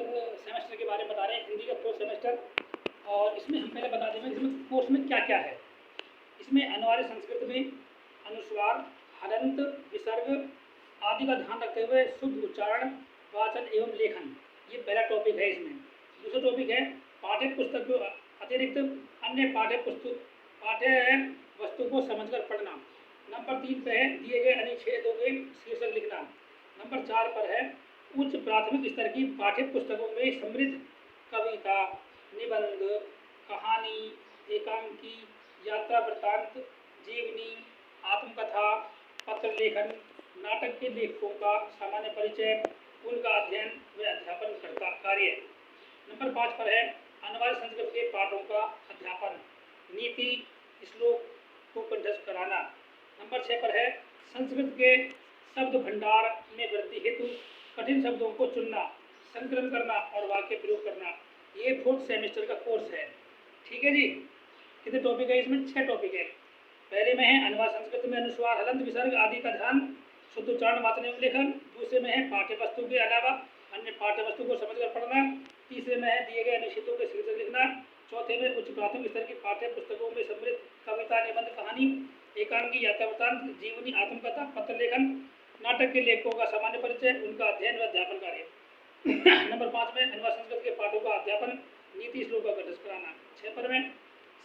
Semester के बारे में बता रहे हैं, हिंदी का फोर्थ सेमेस्टर। और इसमें हम पहले बता देंगे इसमें कोर्स में क्या क्या है। इसमें अनिवार्य संस्कृत में अनुस्वार, हलंत, विसर्ग आदि का ध्यान रखते हुए शुद्ध उच्चारण, वाचन एवं लेखन, ये पहला टॉपिक है। इसमें दूसरा टॉपिक है पाठ्य पुस्तक के अतिरिक्त अन्य पाठ्य वस्तु को समझकर पढ़ना। नंबर 3 पे है दिए गए अनुच्छेदों के शीर्षक लिखना। नंबर 4 पर है उच्च प्राथमिक स्तर की पाठ्य पुस्तकों में समृद्ध कविता, निबंध, कहानी, एकांकी, यात्रा वृत्तांत, जीवनी, आत्मकथा, पत्र लेखन, नाटक के लेखकों का सामान्य परिचय, उनका अध्ययन व अध्यापन करता कार्य। नंबर 5 पर है अनिवार्य संस्कृत के पाठों का अध्यापन, नीति, श्लोक को कंठस्थ कराना। नंबर 6 पर है संस्कृत के शब्द भंडार में वृद्धि हेतु कठिन शब्दों को चुनना, संकलन करना और वाक्य प्रयोग करना। ये फोर्थ सेमेस्टर का कोर्स है। ठीक है जी। कितने टॉपिक है इसमें? 6 टॉपिक है। पहले में है अनिवार्य संस्कृत में अनुस्वार, हलंत, विसर्ग आदि का ध्यान, शुद्ध उच्चारण, वाचन एवं लेखन। दूसरे में है पाठ्य वस्तु के अलावा अन्य पाठ्य वस्तु को समझकर पढ़ना। तीसरे में है दिए गए अनुच्छेदों के शीर्षक लिखना। चौथे में उच्च प्राथमिक स्तर की पाठ्य पुस्तकों में समृद्ध कविता, निबंध, कहानी, एकांकी, यात्रा वृत्तांत, जीवनी, आत्मकथा, पत्र लेखन, नाटक के लेखकों का सामान्य परिचय, उनका अध्ययन व अध्यापन कार्य। नंबर 5 में अनिवार्य संस्कृत के पाठों का अध्यापन, नीति, श्लोक का कंठस्थ कराना। 6 पर में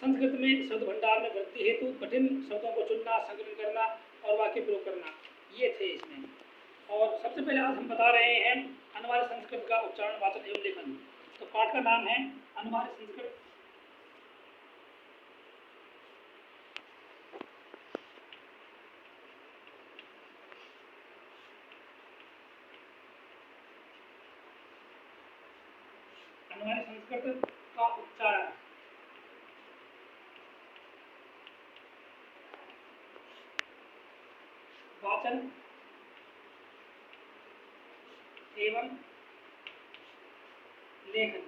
संस्कृत में शब्द भंडार में वृद्धि हेतु कठिन शब्दों को चुनना, संकलन करना और वाक्य प्रयोग करना। ये थे इसमें। और सबसे पहले आज हम बता रहे हैं अनिवार्य संस्कृत का उच्चारण, वाचन एवं लेखन। तो पाठ का नाम है अनिवार्य संस्कृत। अनिवार्य संस्कृत का उच्चारण, वाचन एवं लेखन।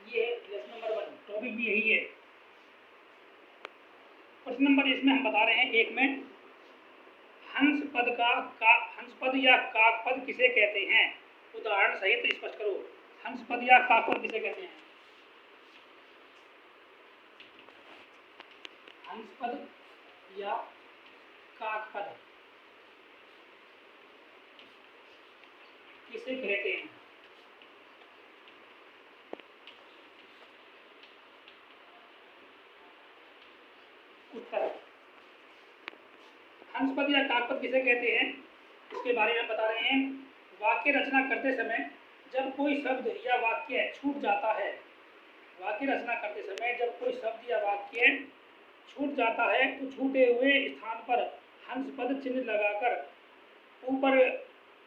ये लेसन नंबर 1, टॉपिक भी यही है। प्रश्न नंबर इसमें हम बता रहे हैं 1 में हंस पद या काक पद किसे कहते हैं? उदाहरण सहित स्पष्ट करो। हंस पद या काक पद किसे कहते हैं? हंस पद या काक पद किसे कहते हैं? उत्तर, हंस पद या काक पद किसे कहते हैं इसके बारे में बता रहे हैं। वाक्य रचना करते समय जब कोई शब्द या वाक्य छूट जाता है, वाक्य रचना करते समय जब कोई शब्द या वाक्य छूट जाता है तो छूटे हुए स्थान पर हंस पद चिन्ह लगाकर ऊपर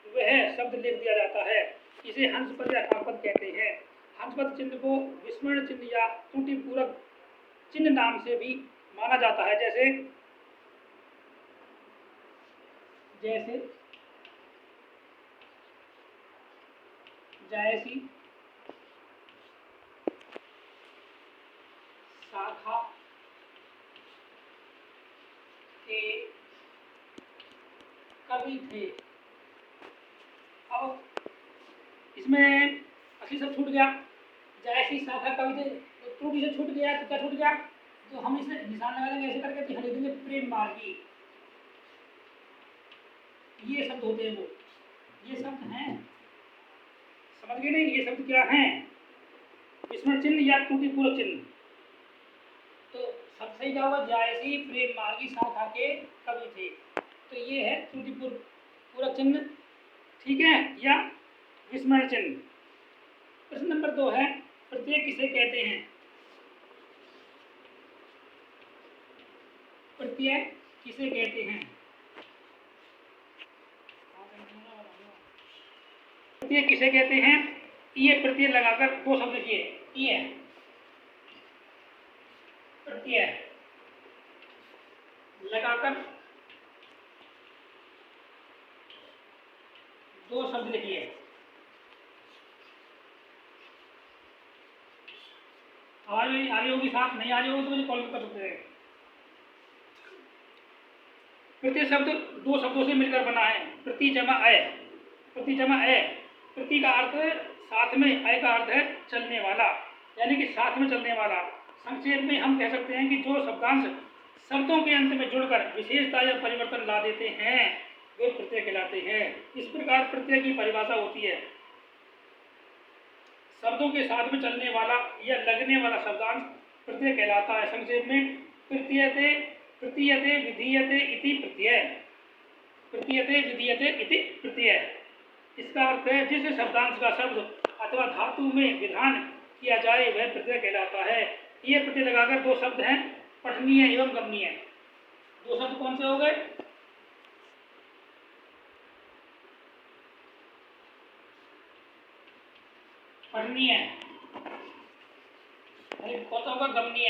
वह शब्द लिख दिया जाता है। इसे हंस पद या काक पद कहते हैं। हंस पद चिन्ह को विस्मरण चिन्ह या त्रुटिपूरक चिन्ह नाम से भी माना जाता है। जैसे जैसे जायसी, शाखा के कवि थे। अब इसमें असली सब छूट गया। जैसी शाखा कवि थे तो त्रुटि से छूट गया तो क्या छूट गया? तो हम इसे निशान लगा देंगे ऐसे करके कि हम लिख देंगे प्रेम मार्गी। ये शब्द होते हैं वो, ये शब्द हैं, समझ गए नहीं? ये शब्द क्या हैं? विस्मरण चिन्ह या त्रुटिपूरक चिन्ह। तो शब्द सही क्या होगा? जायसी प्रेम मार्गी शाखा के कवि थे। तो ये है त्रुटिपूरक चिन्ह, ठीक है, या विस्मरण चिन्ह। प्रश्न नंबर 2 है प्रत्यय किसे कहते हैं? प्रत्यय किसे कहते हैं? प्रत्यय किसे कहते हैं? ये प्रत्यय लगाकर 2 शब्द लिखिए। ये प्रत्यय लगाकर 2 शब्द लिखिए। आवाज आ रही होगी साफ, नहीं आ रही होगी तो मुझे कॉल कर सकते हैं। प्रत्यय शब्द 2 शब्दों से मिलकर बना है, प्रति जमा अय। प्रति जमा ए, प्रति का अर्थ है साथ में, अय का अर्थ है चलने वाला, यानी कि साथ में चलने वाला। संक्षेप में हम कह सकते हैं कि जो शब्दांश शब्दों के अंत में जुड़कर विशेषता या परिवर्तन ला देते हैं वे प्रत्यय कहलाते हैं। इस प्रकार प्रत्यय की परिभाषा होती है शब्दों के साथ में चलने वाला या लगने वाला शब्दांश प्रत्यय कहलाता है। संक्षेप में प्रतीयते, प्रतीयते, विधीयते इति प्रत्यय, प्रतीयते, विधीयते इति प्रत्यय। इसका अर्थ है जिस शब्दांश का शब्द अथवा धातु में विधान किया जाए वह प्रत्यय कहलाता है। ये प्रत्यय लगाकर दो शब्द हैं पठनीय एवं गमनीय। दो शब्द कौन से हो गए? पठनीय, कौन सा होगा? गमनीय।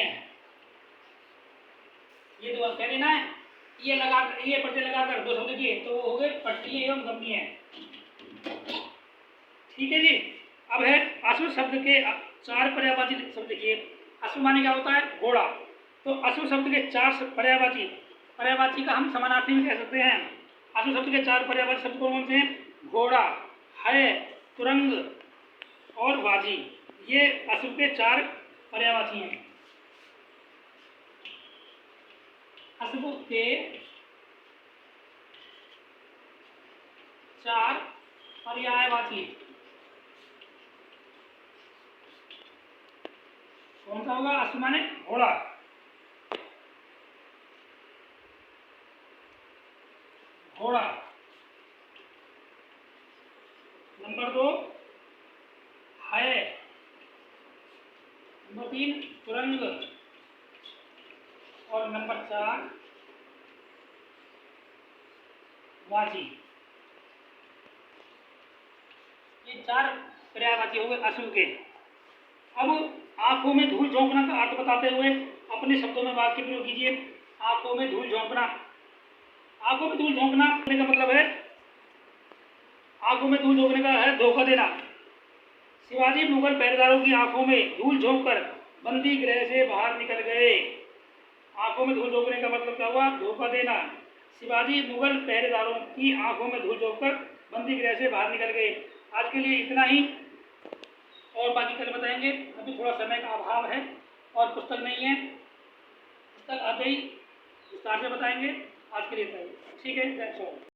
ये दो कह देना है, ये लगा, ये प्रत्यय लगाकर दो शब्द किए तो वो हो गए पठनीय एवं गमनीय। ठीक है जी। अब है अश्व शब्द के चार पर्यायवाची शब्द। देखिए अश्व माने क्या होता है? घोड़ा। तो अश्व शब्द के चार पर्यायवाची, पर्यायवाची का हम समानार्थी भी कह सकते हैं। अश्व शब्द के चार पर्यायवाची शब्द कौन से हैं? घोड़ा, है, तुरंग और वाजी। ये अश्व के चार पर्यायवाची हैं। अश्व के चार पर्यायवाची कौन सा होगा? अश्व माने घोड़ा, घोड़ा। नंबर दो है, नंबर तीन तुरंग और नंबर चार वाची। ये चार पर्यायवाची हो गए अश्व के। अब आंखों में धूल झोंकना का अर्थ बताते हुए अपने शब्दों में वाक्य प्रयोग कीजिए। आंखों में धूल झोंकना, आंखों में धूल झोंकना का मतलब है, आंखों में धूल झोंकने का है धोखा देना। शिवाजी मुगल पहरेदारों की आंखों में धूल झोंककर बंदी गृह से बाहर निकल गए। आंखों में धूल झोंकने का मतलब क्या हुआ? धोखा देना। शिवाजी मुगल पहरेदारों की आंखों में धूल झोंककर बंदी गृह से बाहर निकल गए। आज के लिए इतना ही, और बाकी कल बताएंगे। अभी थोड़ा समय का अभाव है और पुस्तक नहीं है, पुस्तक आते ही विस्तार से बताएंगे। आज के लिए ठीक है।